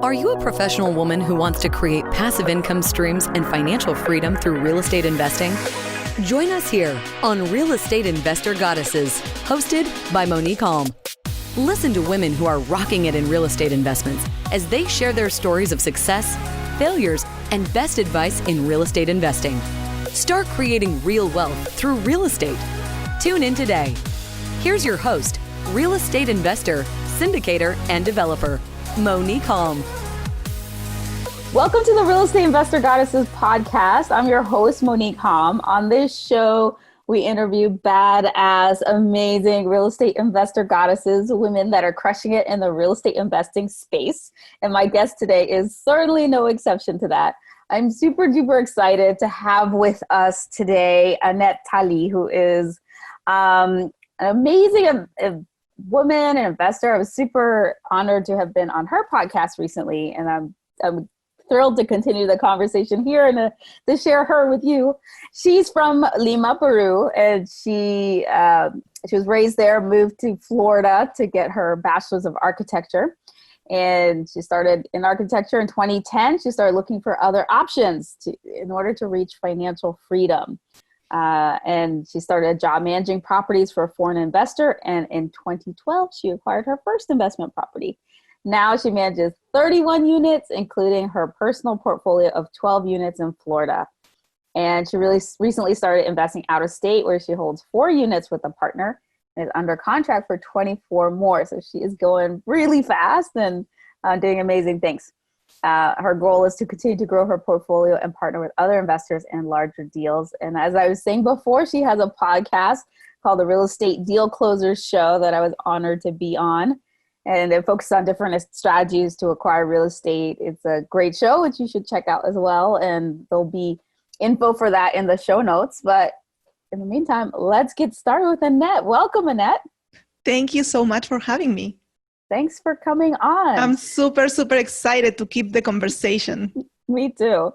Are you a professional woman who wants to create passive income streams and financial freedom through real estate investing? Join us here on Real Estate Investor Goddesses, hosted by Monick Halm. Listen to women who are rocking it in real estate investments as they share their stories of success, failures, and best advice in real estate investing. Start creating real wealth through real estate. Tune in today. Here's your host, real estate investor, syndicator, and developer, Monick Halm. Welcome to the Real Estate Investor Goddesses podcast. I'm your host, Monick Halm. On this show, we interview badass, amazing real estate investor goddesses, women that are crushing it in the real estate investing space. And my guest today is certainly no exception to that. I'm super duper excited to have with us today Anette Talie, who is an amazing woman and investor. I was super honored to have been on her podcast recently, and I'm thrilled to continue the conversation here and to share her with you. She's from Lima, Peru, and she was raised there, moved to Florida to get her bachelor's of architecture. And she started in architecture in 2010. She started looking for other options in order to reach financial freedom. And she started job managing properties for a foreign investor. And in 2012, she acquired her first investment property. Now she manages 31 units, including her personal portfolio of 12 units in Florida. And she really recently started investing out of state, where she holds 4 units with a partner and is under contract for 24 more. So she is going really fast and doing amazing things. Her goal is to continue to grow her portfolio and partner with other investors in larger deals. And as I was saying before, she has a podcast called the Real Estate Deal Closers Show that I was honored to be on. And it focuses on different strategies to acquire real estate. It's a great show, which you should check out as well. And there'll be info for that in the show notes. But in the meantime, let's get started with Annette. Welcome, Annette. Thank you so much for having me. Thanks for coming on. I'm super excited to keep the conversation. Me too.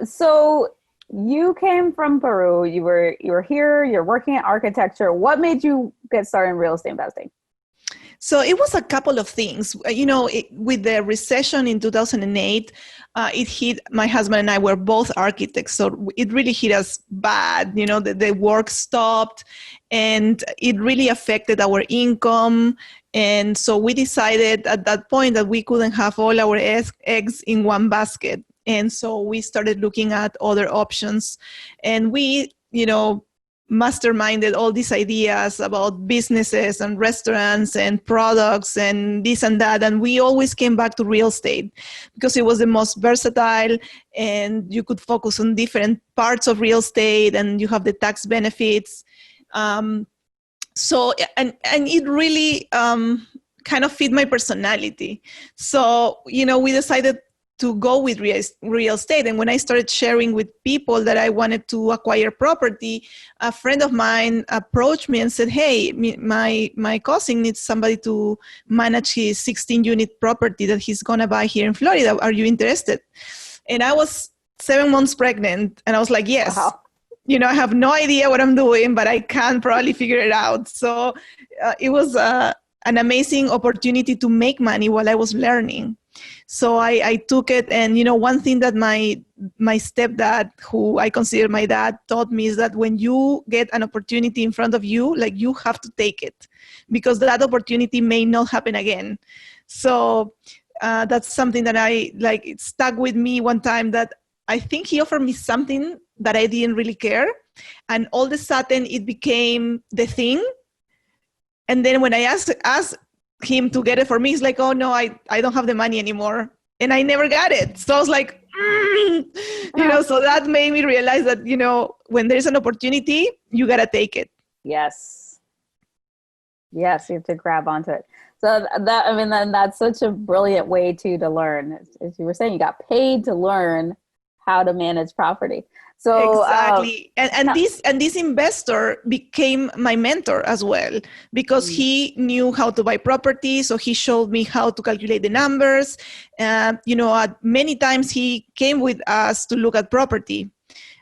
So you came from Peru. You were here. You're working in architecture. What made you get started in real estate investing? So it was a couple of things. With the recession in 2008, it hit, my husband and I were both architects, so it really hit us bad. The work stopped, and it really affected our income. And so we decided at that point that we couldn't have all our eggs in one basket. And so we started looking at other options. And we, masterminded all these ideas about businesses and restaurants and products and this and that. And we always came back to real estate because it was the most versatile, and you could focus on different parts of real estate, and you have the tax benefits. So it really kind of fit my personality. So, we decided to go with real estate. And when I started sharing with people that I wanted to acquire property, a friend of mine approached me and said, hey, my cousin needs somebody to manage his 16-unit property that he's going to buy here in Florida. Are you interested? And I was 7 months pregnant, and I was like, yes. Wow. I have no idea what I'm doing, but I can probably figure it out. So it was an amazing opportunity to make money while I was learning. So I took it, and one thing that my stepdad, who I consider my dad, taught me is that when you get an opportunity in front of you, you have to take it, because that opportunity may not happen again. So that's something that it stuck with me one time, that I think he offered me something that I didn't really care, and all of a sudden it became the thing. And then when I asked him to get it for me, he's like, oh no, I don't have the money anymore. And I never got it. So I was like, so that made me realize that, when there's an opportunity, you got to take it. Yes, you have to grab onto it. So that's such a brilliant way to learn. As you were saying, you got paid to learn how to manage property. So exactly. And this investor became my mentor as well, because he knew how to buy property. So he showed me how to calculate the numbers. Many times he came with us to look at property.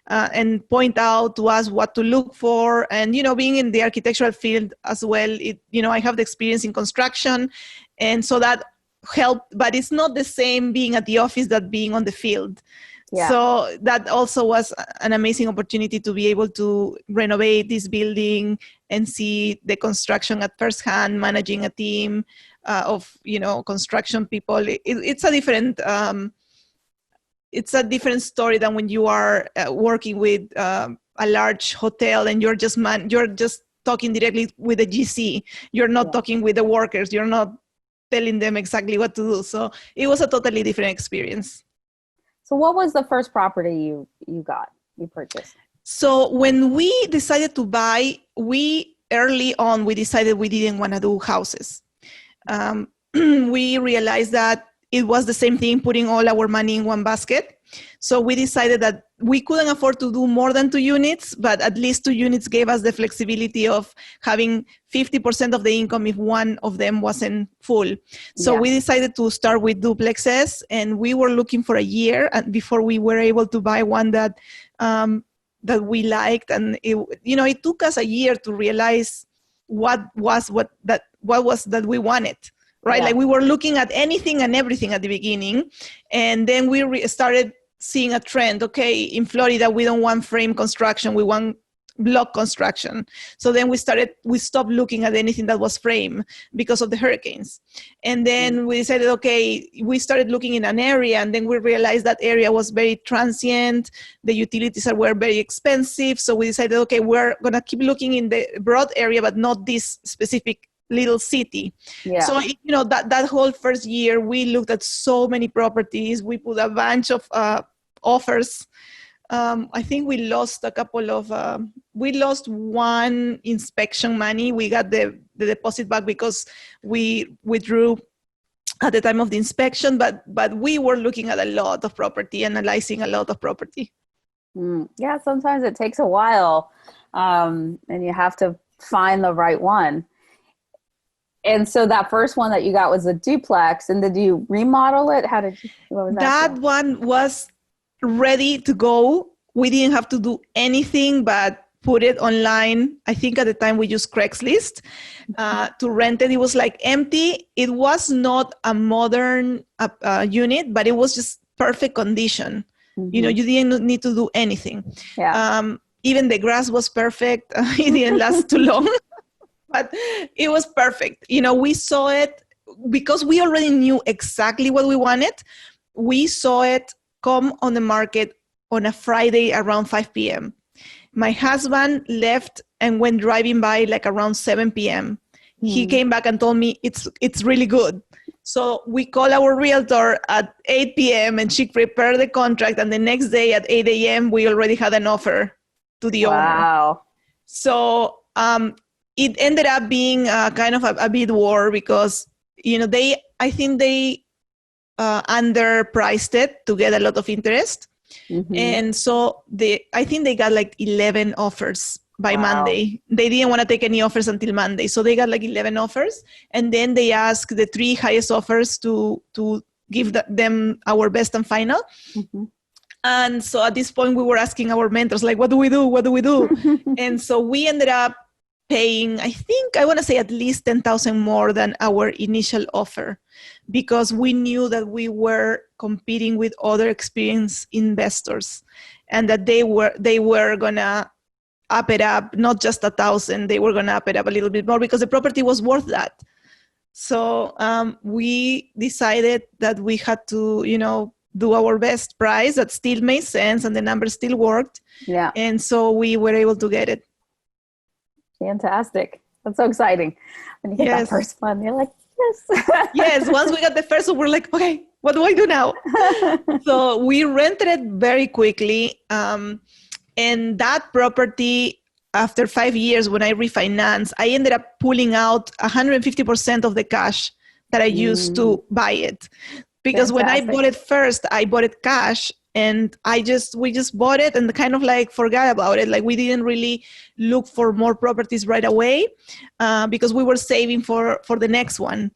and point out to us what to look for. And, you know, being in the architectural field as well, I have the experience in construction. And so that help, but it's not the same being at the office that being on the field. Yeah. So that also was an amazing opportunity to be able to renovate this building and see the construction at first hand, managing a team of, construction people. It's a different story than when you are working with a large hotel and you're just talking directly with the GC. You're not talking with the workers. You're not telling them exactly what to do. So it was a totally different experience. So what was the first property you purchased? So when we decided to buy, early on, we decided we didn't want to do houses. We realized that it was the same thing, putting all our money in one basket. So we decided that we couldn't afford to do more than 2 units, but at least 2 units gave us the flexibility of having 50% of the income if one of them wasn't full. So we decided to start with duplexes, and we were looking for a year before we were able to buy one that we liked. And it took us a year to realize what was that we wanted. Right? Like we were looking at anything and everything at the beginning. And then we started seeing a trend. Okay, in Florida, we don't want frame construction. We want block construction. So then we stopped looking at anything that was frame because of the hurricanes. And then we decided, okay, we started looking in an area, and then we realized that area was very transient. The utilities were very expensive. So we decided, okay, we're going to keep looking in the broad area, but not this specific little city. Yeah. So, that whole first year, we looked at so many properties. We put a bunch of offers. I think we lost we lost one inspection money. We got the deposit back because we withdrew at the time of the inspection, but we were looking at a lot of property, analyzing a lot of property. Yeah, sometimes it takes a while, and you have to find the right one. And so that first one that you got was a duplex, and did you remodel it? What was that? That one was ready to go. We didn't have to do anything but put it online. I think at the time we used Craigslist to rent it. It was like empty. It was not a modern unit, but it was just perfect condition. Mm-hmm. You didn't need to do anything. Yeah. Even the grass was perfect. It didn't last too long. But it was perfect. We saw it because we already knew exactly what we wanted. We saw it come on the market on a Friday around 5 p.m. My husband left and went driving by like around 7 p.m. He came back and told me it's really good. So we called our realtor at 8 p.m. and she prepared the contract. And the next day at 8 a.m., we already had an offer to the owner. Wow. So it ended up being kind of a bid war because, I think they underpriced it to get a lot of interest. Mm-hmm. And so I think they got like 11 offers by Monday. They didn't want to take any offers until Monday. So they got like 11 offers. And then they asked the 3 highest offers to give them our best and final. Mm-hmm. And so at this point, we were asking our mentors, like, what do we do? What do we do? And so we ended up paying, I want to say at least $10,000 more than our initial offer, because we knew that we were competing with other experienced investors, and that they were gonna up it up, not just $1,000. They were gonna up it up a little bit more because the property was worth that. So we decided that we had to, do our best price that still made sense and the numbers still worked. Yeah. And so we were able to get it. Fantastic. That's so exciting. When you get that first one, you're like, yes. Yes. Once we got the first one, we're like, okay, what do I do now? So we rented it very quickly. And that property, after 5 years, when I refinanced, I ended up pulling out 150% of the cash that I used to buy it. Because when I bought it first, I bought it cash. And we just bought it and kind of like forgot about it. Like we didn't really look for more properties right away because we were saving for the next one.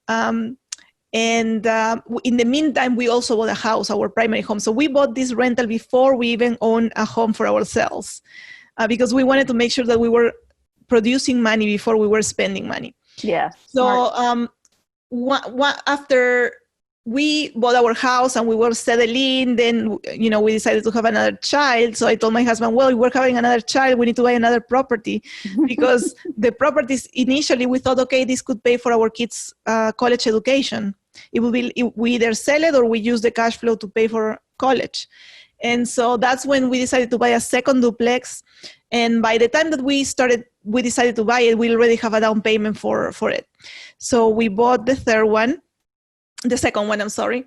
And in the meantime, we also bought a house, our primary home. So we bought this rental before we even owned a home for ourselves because we wanted to make sure that we were producing money before we were spending money. Yeah. So after we bought our house and we were settling, then, we decided to have another child. So I told my husband, well, we're having another child, we need to buy another property, because the properties initially we thought, okay, this could pay for our kids' college education. It will be, we either sell it or we use the cash flow to pay for college. And so that's when we decided to buy a second duplex. And by the time that we decided to buy it, we already have a down payment for it. So we bought the second one, I'm sorry.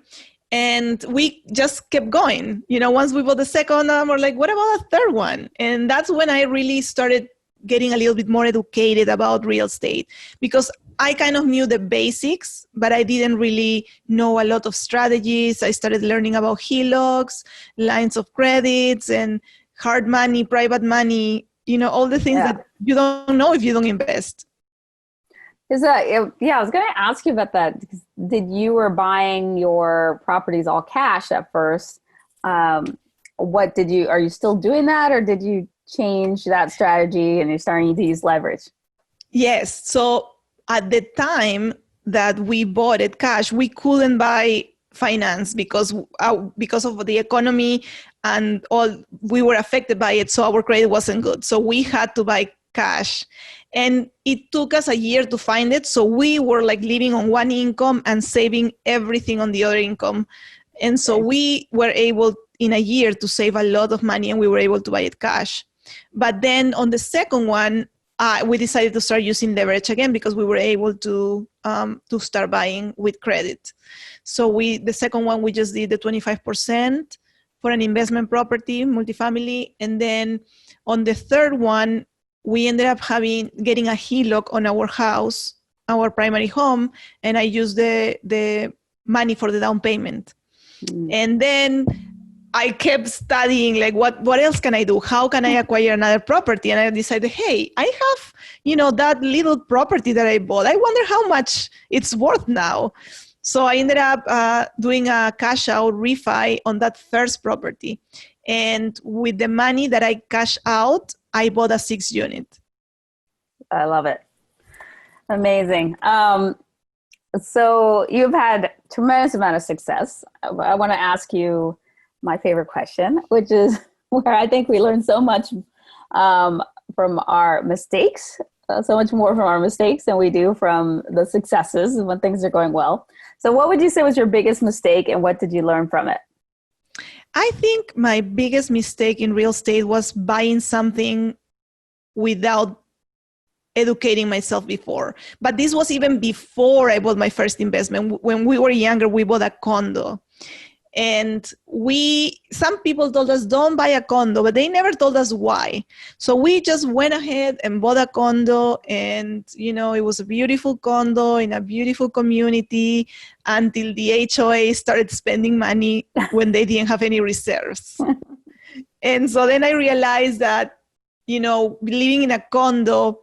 And we just kept going. Once we bought the second one, we're like, what about a third one? And that's when I really started getting a little bit more educated about real estate, because I kind of knew the basics, but I didn't really know a lot of strategies. I started learning about HELOCs, lines of credits, and hard money, private money, all the things that you don't know if you don't invest. I was going to ask you about that. You were buying your properties all cash at first? Are you still doing that, or did you change that strategy and you're starting to use leverage? Yes. So at the time that we bought it cash, we couldn't buy finance because of the economy and all, we were affected by it. So our credit wasn't good. So we had to buy cash. And it took us a year to find it. So we were like living on one income and saving everything on the other income. And so we were able in a year to save a lot of money, and we were able to buy it cash. But then on the second one, we decided to start using leverage again, because we were able to start buying with credit. So the second one, we just did the 25% for an investment property, multifamily. And then on the third one, we ended up getting a HELOC on our house, our primary home, and I used the money for the down payment. And then I kept studying, like, what else can I do? How can I acquire another property? And I decided, hey, I have, that little property that I bought. I wonder how much it's worth now. So I ended up doing a cash out refi on that first property. And with the money that I cashed out, I bought a 6-unit. I love it. Amazing. So you've had tremendous amount of success. I want to ask you my favorite question, which is where I think we learn so much from our mistakes, so much more from our mistakes than we do from the successes when things are going well. So what would you say was your biggest mistake, and what did you learn from it? I think my biggest mistake in real estate was buying something without educating myself before. But this was even before I bought my first investment. When we were younger, we bought a condo. And some people told us, don't buy a condo, but they never told us why. So we just went ahead and bought a condo, and, it was a beautiful condo in a beautiful community until the HOA started spending money when they didn't have any reserves. And so then I realized that, living in a condo,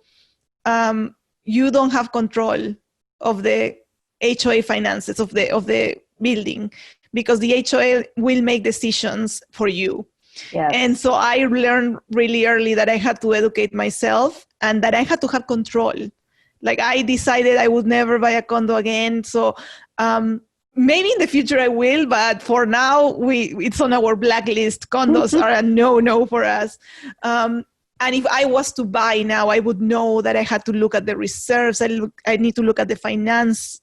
you don't have control of the HOA finances of the building, because the HOA will make decisions for you. Yes. And so I learned really early that I had to educate myself and that I had to have control. Like, I decided I would never buy a condo again. So maybe in the future I will, but for now, it's on our blacklist. Condos are a no for us. And if I was to buy now, I would know that I had to look at the reserves. I need to look at the financials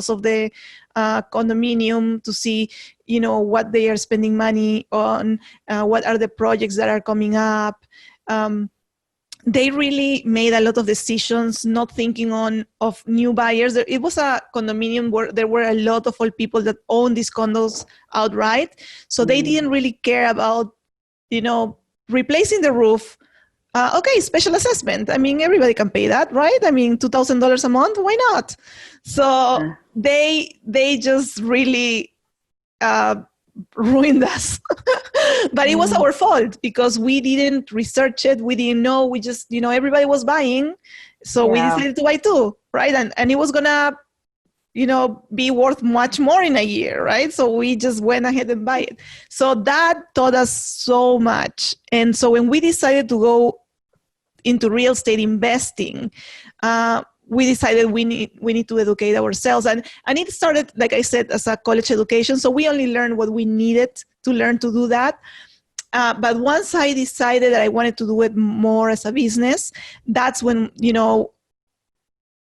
of the condominium to see, what they are spending money on, what are the projects that are coming up. They really made a lot of decisions, not thinking of new buyers. It was a condominium where there were a lot of old people that own these condos outright. So they didn't really care about, replacing the roof. Okay, special assessment. I mean, everybody can pay that, right? I mean, $2,000 a month, why not? So they just really ruined us. But it was our fault because we didn't research it. We didn't know. We just, everybody was buying. So we decided to buy too, right? And it was going to, be worth much more in a year, right? So we just went ahead and buy it. So that taught us so much. And so when we decided to go into real estate investing, we decided we need to educate ourselves. And it started, like I said, as a college education. So we only learned what we needed to learn to do that. But once I decided that I wanted to do it more as a business, that's when,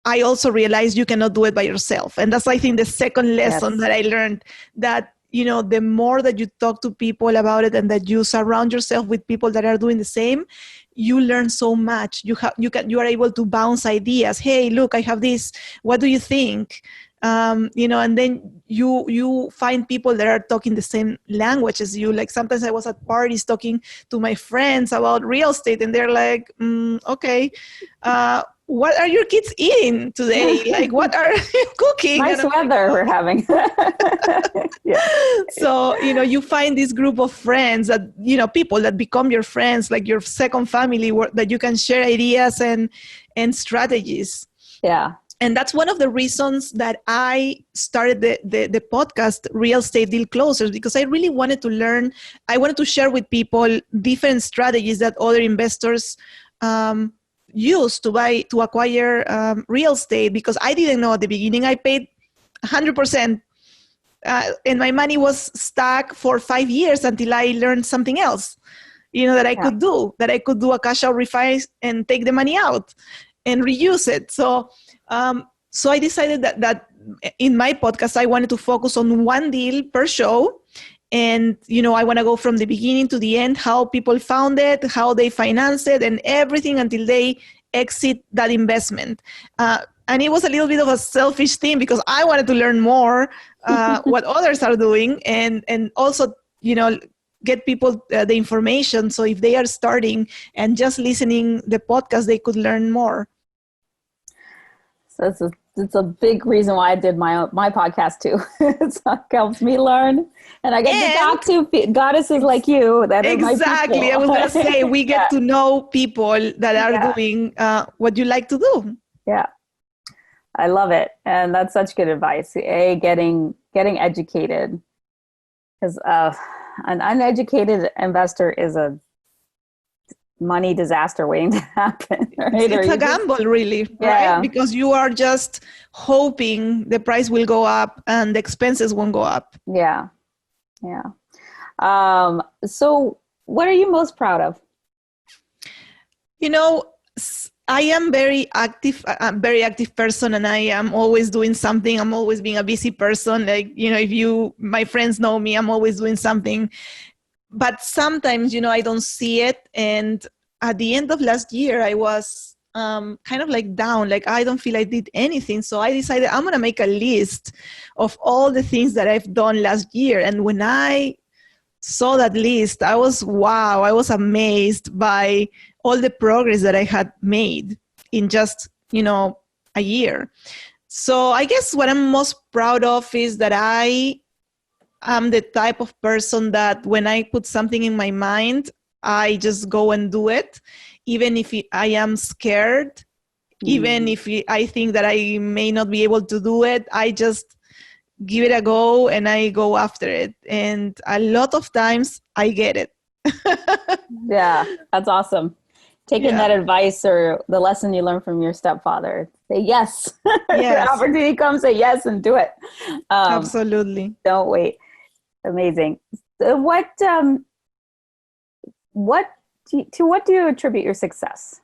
I also realized you cannot do it by yourself. And that's, I think, the second lesson that I learned, that, the more that you talk to people about it and that you surround yourself with people that are doing the same, you learn so much. You are able to bounce ideas. Hey, look, I have this. What do you think? And then you find people that are talking the same language as you. Like sometimes I was at parties talking to my friends about real estate, and they're like, okay, what are your kids eating today? Like, what are you cooking? Nice weather we're having. Yeah. So, you find this group of friends that, people that become your friends, like your second family, that you can share ideas and strategies. Yeah. And that's one of the reasons that I started the podcast, Real Estate Deal Closers, because I really wanted to learn. I wanted to share with people different strategies that other investors use to acquire real estate, because I didn't know at the beginning. I paid 100%, and my money was stuck for 5 years until I learned something else, that I could do a cash out refi and take the money out and reuse it. So I decided that in my podcast, I wanted to focus on one deal per show. And, I want to go from the beginning to the end, how people found it, how they finance it, and everything until they exit that investment. And it was a little bit of a selfish thing, because I wanted to learn more what others are doing, and also, get people the information. So if they are starting and just listening the podcast, they could learn more. So it's a big reason why I did my podcast too. It helps me learn, and I get to talk to goddesses like you. That exactly. I was going to say, we get to know people that are doing what you like to do. Yeah, I love it, and that's such good advice. Getting educated, because an uneducated investor is a money disaster waiting to happen. Right? It's a gamble, really, right? Because you are just hoping the price will go up and the expenses won't go up. Yeah. So what are you most proud of? I am very active, a very active person, and I am always doing something. I'm always being a busy person. Like, if my friends know me, I'm always doing something. But sometimes, I don't see it. And at the end of last year, I was kind of like down, like I don't feel I did anything. So I decided I'm going to make a list of all the things that I've done last year. And when I saw that list, I was amazed by all the progress that I had made in just, a year. So I guess what I'm most proud of is that I'm the type of person that when I put something in my mind, I just go and do it, even if I am scared, even if I think that I may not be able to do it. I just give it a go and I go after it. And a lot of times I get it. Yeah, that's awesome. Taking that advice or the lesson you learned from your stepfather. Say yes. Yes. The opportunity comes, say yes and do it. Absolutely. Don't wait. Amazing. What do you attribute your success?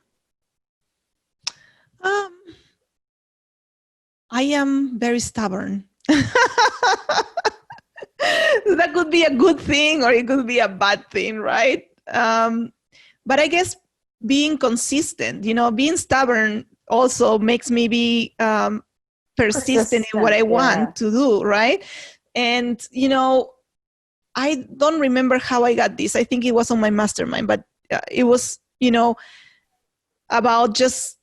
I am very stubborn. That could be a good thing or it could be a bad thing, right? But I guess being consistent, being stubborn also makes me be persistent in what I want to do, right? And, I don't remember how I got this. I think it was on my mastermind, but it was, about just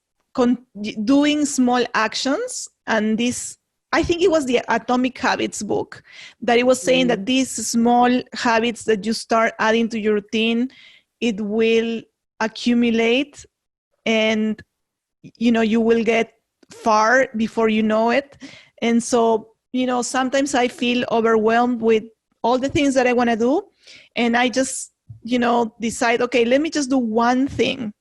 doing small actions. And this, I think it was the Atomic Habits book that it was saying that these small habits that you start adding to your routine, it will accumulate and, you will get far before you know it. And so, sometimes I feel overwhelmed with all the things that I want to do. And I just, decide, okay, let me just do one thing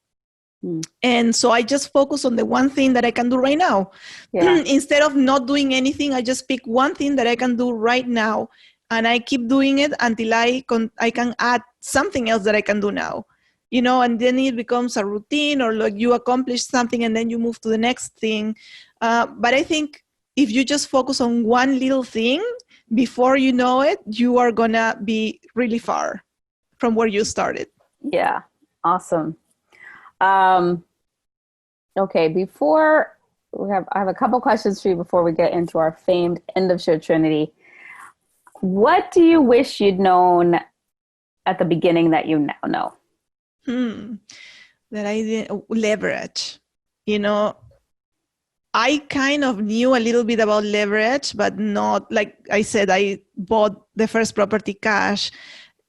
And so I just focus on the one thing that I can do right now. Yeah. Instead of not doing anything, I just pick one thing that I can do right now. And I keep doing it until I can add something else that I can do now. And then it becomes a routine, or like you accomplish something and then you move to the next thing. But I think if you just focus on one little thing, before you know it, you are going to be really far from where you started. Yeah. Awesome. Okay. I have a couple questions for you before we get into our famed end of show Trinity. What do you wish you'd known at the beginning that you now know? That I didn't leverage. I kind of knew a little bit about leverage, but not, like I said, I bought the first property cash.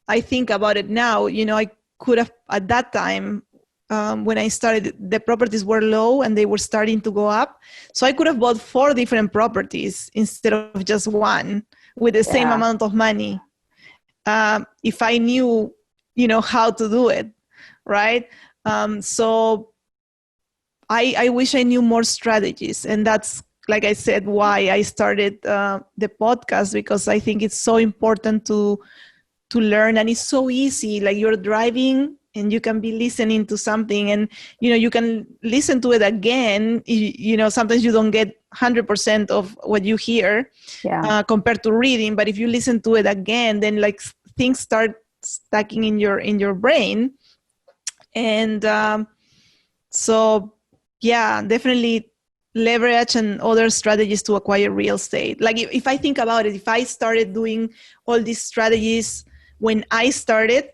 I think about it now, I could have, at that time, when I started, the properties were low and they were starting to go up. So I could have bought 4 different properties instead of just one with the same amount of money. If I knew, how to do it, right? So I wish I knew more strategies. And that's, like I said, why I started the podcast, because I think it's so important to learn, and it's so easy. Like, you're driving and you can be listening to something, and you can listen to it again. Sometimes you don't get 100% of what you hear compared to reading, but if you listen to it again, then like things start stacking in your brain. And so definitely leverage and other strategies to acquire real estate. Like, if I think about it, if I started doing all these strategies when I started,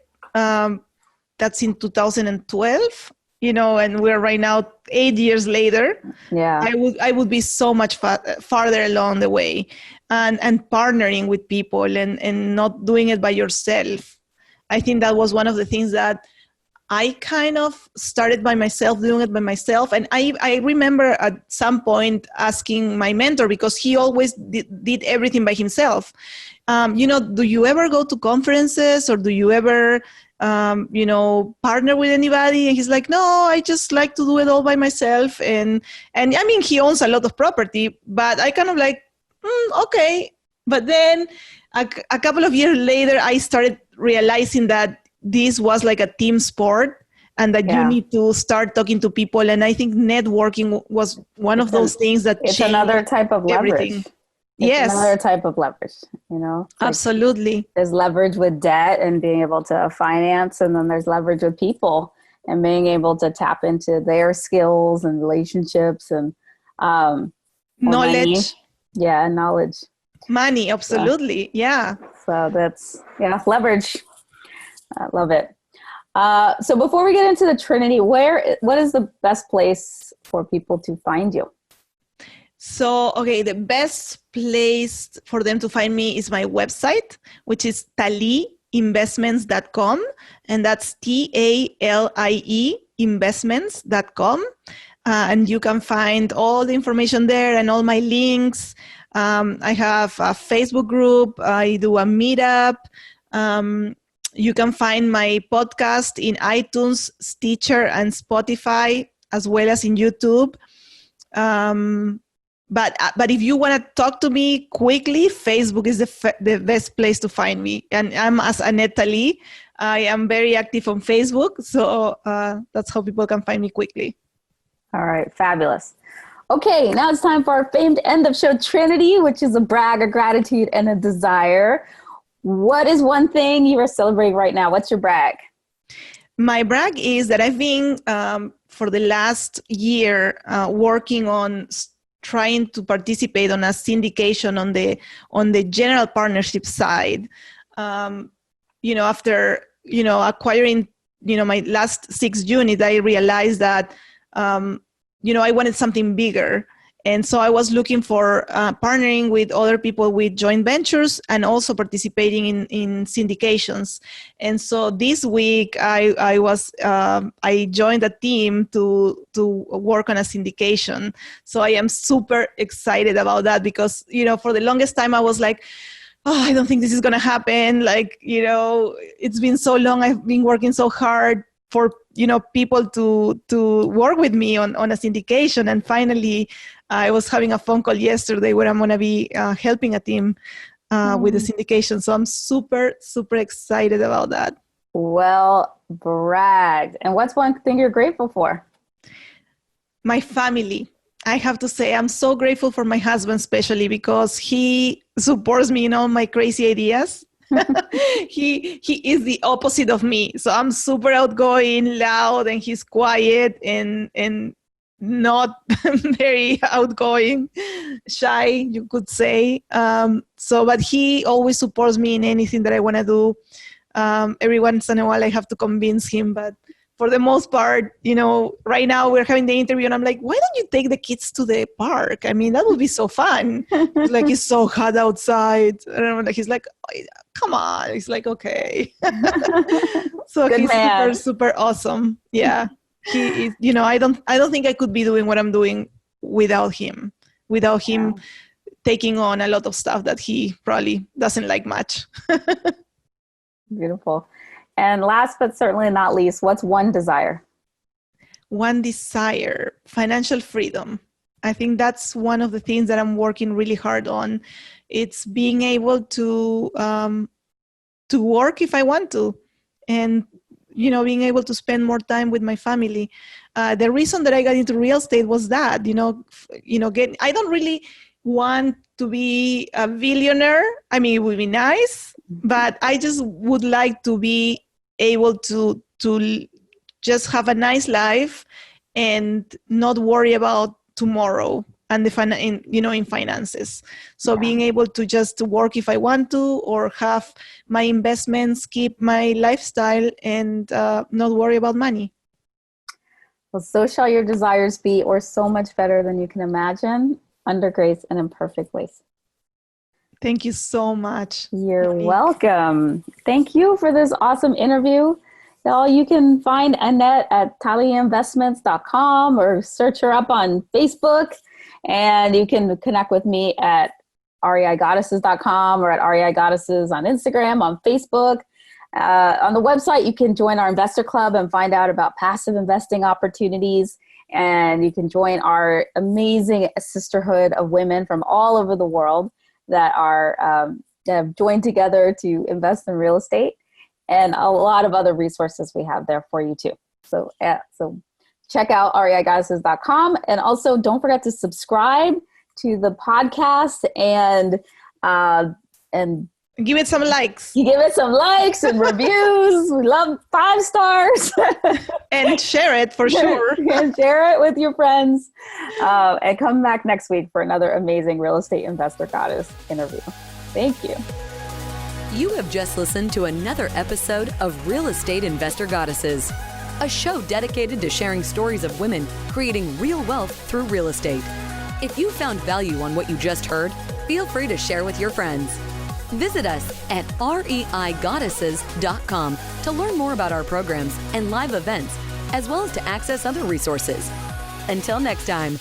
that's in 2012, and we're right now 8 years later. Yeah, I would be so much farther along the way, and partnering with people and not doing it by yourself. I think that was one of the things that I kind of started by myself, doing it by myself. And I remember at some point asking my mentor, because he always did everything by himself. Do you ever go to conferences, or do you ever, partner with anybody? And he's like, no, I just like to do it all by myself. And I mean, he owns a lot of property, but I kind of like, okay. But then a couple of years later, I started realizing that this was like a team sport, and that you need to start talking to people. And I think networking was one of those things that it's changed another type of leverage. Everything. It's another type of leverage, Absolutely. There's leverage with debt and being able to finance, and then there's leverage with people and being able to tap into their skills and relationships and knowledge. Money. Knowledge. Money, absolutely. Yeah. So that's leverage. I love it. So before we get into the Trinity, what is the best place for people to find you? So, the best place for them to find me is my website, which is talieinvestments.com. And that's TALIE investments.com. And you can find all the information there and all my links. I have a Facebook group. I do a meetup. You can find my podcast in iTunes, Stitcher, and Spotify, as well as in YouTube. But if you want to talk to me quickly, Facebook is the best place to find me. And I'm as Anette Talie. I am very active on Facebook, so that's how people can find me quickly. All right, fabulous. Okay, now it's time for our famed end of show Trinity, which is a brag, a gratitude, and a desire. What is one thing you are celebrating right now? What's your brag? My brag is that I've been, for the last year, working on trying to participate on a syndication on the general partnership side. After acquiring my last 6 units, I realized that I wanted something bigger. And so I was looking for partnering with other people with joint ventures and also participating in syndications. And so this week I joined a team to work on a syndication. So I am super excited about that because, for the longest time I was like, oh, I don't think this is going to happen. Like, it's been so long. I've been working so hard for people to work with me on a syndication. And finally, I was having a phone call yesterday where I'm going to be helping a team with the syndication. So I'm super, super excited about that. Well bragged. And what's one thing you're grateful for? My family. I have to say, I'm so grateful for my husband, especially because he supports me in all my crazy ideas. He is the opposite of me. So I'm super outgoing, loud, and he's quiet and not very outgoing, shy, you could say. But he always supports me in anything that I want to do. Every once in a while I have to convince him, but for the most part, right now we're having the interview and I'm like, why don't you take the kids to the park? I mean, that would be so fun. Like, it's so hot outside. And he's like, oh, come on. He's like, okay. So Good he's man. super, super awesome. Yeah. He is, I don't think I could be doing what I'm doing without him taking on a lot of stuff that he probably doesn't like much. Beautiful. And last but certainly not least, what's one desire? One desire, financial freedom. I think that's one of the things that I'm working really hard on. It's being able to work if I want to, and being able to spend more time with my family. The reason that I got into real estate was that I don't really want to be a billionaire. I mean, it would be nice, but I just would like to be able to just have a nice life and not worry about tomorrow and in finances. So being able to just work if I want to, or have my investments, keep my lifestyle, and not worry about money. Well, so shall your desires be, or so much better than you can imagine, under grace and in perfect ways. Thank you so much. You're welcome. Thank you for this awesome interview. Y'all, you can find Annette at TalieInvestments.com or search her up on Facebook. And you can connect with me at reigoddesses.com or at reigoddesses on Instagram, on Facebook. On the website, you can join our investor club and find out about passive investing opportunities. And you can join our amazing sisterhood of women from all over the world that have joined together to invest in real estate, and a lot of other resources we have there for you too. So check out reigoddesses.com, and also don't forget to subscribe to the podcast and give it some likes. You give it some likes and reviews. We love 5 stars. And share it for sure. And share it with your friends. And come back next week for another amazing Real Estate Investor Goddess interview. Thank you. You have just listened to another episode of Real Estate Investor Goddesses, a show dedicated to sharing stories of women creating real wealth through real estate. If you found value on what you just heard, feel free to share with your friends. Visit us at reigoddesses.com to learn more about our programs and live events, as well as to access other resources. Until next time.